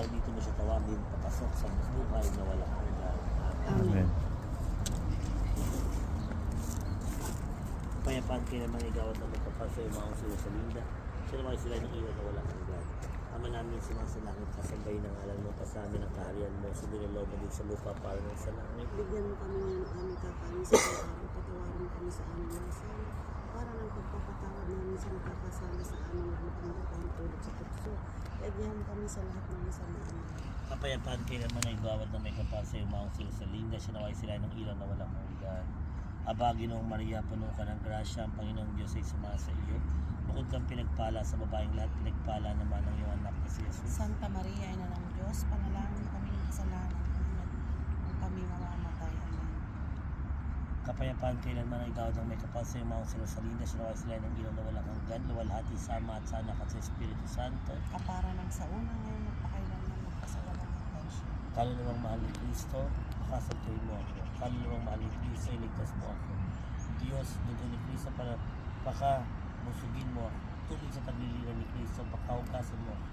upang dito mo siya tawagin papasok sa buhay na walang hanggan. Amen. Payapaan kayo naman igawat na magpapasa yung mga sila sa linda. Siya naman sila ng iwan na walang hanggan. Ama namin sumasalangit, kasambay ng alam mo, pasamin ang kaharian mo, sinilalaw mo din sa lupa para ng sa langit. Bigyan mo kami ngayon ng aming kakain sa araw, patawarin mo kami sa aming masama, para ng pagpapatawad namin sa nakakasama sa amin ng matanggapan tulad sa tukso. Lagyan mo kami sa lahat ng masamaan. Kapayapaan kayo naman ay gawad na may kapasa yung mga sila sa linda. Siya naway sila ng ilaw na walang hanggan. Aba, Ginoong Maria, puno ka ng grasya, ang Panginoong Diyos ay sumasa iyo. Bukod kang pinagpala sa babaeng lahat, pinagpala naman ang iyong anak na si Jesus. Santa Maria, Ina ng Diyos, panalangin mo kami ng kasalanan kung kami mamamatay. Amen. Kapayapaan kailanman ay gawad ng may kapasa yung mga sila sa linda. Siya naway sila ng ilaw na walang hanggan. Luwalhati sa Ama at sa Anak at sa Espiritu Santo. Kapara ng sa una ngayon, magpakailanman, magpasawalang hanggan siya. Kaluluwang mahal ni Kristo, makasagkay mo ako. Kaluluwang mahal ni Kristo, iligtas mo ako. Diyos, dugo ni Kristo, para musugin mo ako. Tubig sa tagliliran ni Kristo, pakahugasan mo ako.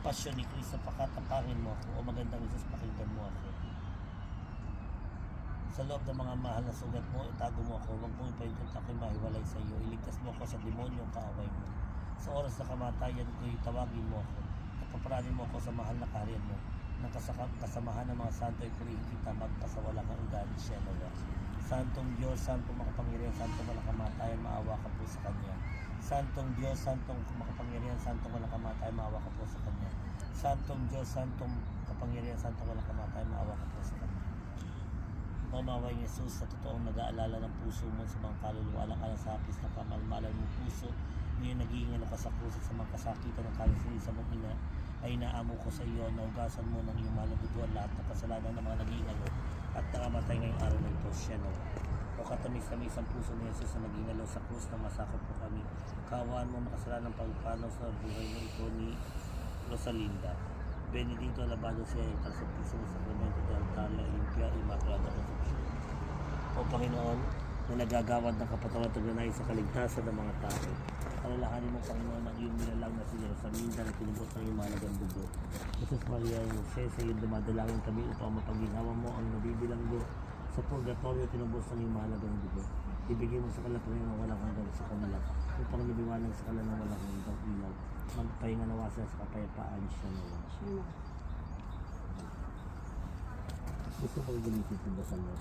Pasyon ni Kristo, pakatapangin mo ako. O magandang Isus, pakinggan mo ako. Sa loob ng mga mahal na sugat mo, itago mo ako. Huwag mo ipahintot ako'y mahiwalay sa iyo. Iligtas mo ako sa demonyong kaaway mo. Sa oras na kamatayan ko'y tawagin mo ako. At paparanin mo ako sa mahal na kaharian mo. Ng kasamahan ng mga santo ay purihin kita, magpasawalang hanggan siya nawa. Santong Diyos, Santong makapangyarihan, Santong walang kamatayan, maawa ka po sa Kanya. Santong Diyos, Santong makapangyarihan, Santong walang kamatayan, maawa ka po sa Kanya. Santong Diyos, Santong makapangyarihan, Santong walang kamatayan, maawa ka po sa Kanya. Mamaway ni Jesus, sa totoong nag-aalala ng puso mo sa mga kaluluwa, alang-alang sa hapis ng kamalmalan mong puso, ngayon naging ka sa krus at sa mga kasakitan ng kalisisan mong ina, ay naamo ko sa iyo, naugasan mo ng iyong mahal na dugo lahat ng kasalanan ng mga naging at nakamatay ngayong araw na ito siya no. O katamis-tamis ang puso ni Jesus na naging sa krus na masakop po kami. Kawaan mo makasalanan ng pagpanaw sa buhay mo ito ni Rosalinda. Benedito alabado siya yung kalsapiso sa Clemente de Altaria, Limpia, Immaculada Concepcion. O Panginoon, na nagagawad ng kapatawaran at pagnanay sa kaligtasan ng mga tao. Alalahanin mo, Panginoon, ang iyong nilalang na si Rosalinda na tinubos ng iyong mahalagang dugo. Jesus Maria, Jose, sa iyong dumadalangin kami upang mapaginawa mo ang nabibilanggo sa purgatorio tinubos ng iyong mahalagang dugo. Ibigay mo sa kalapangin ng walang hanggan sa kanila upang nabiwanag sa kanila ng walang hanggang ilaw. Magpahinga nawa siya sa kapayapaan siya nawa. Gusto ko gamitin sa dasal mo.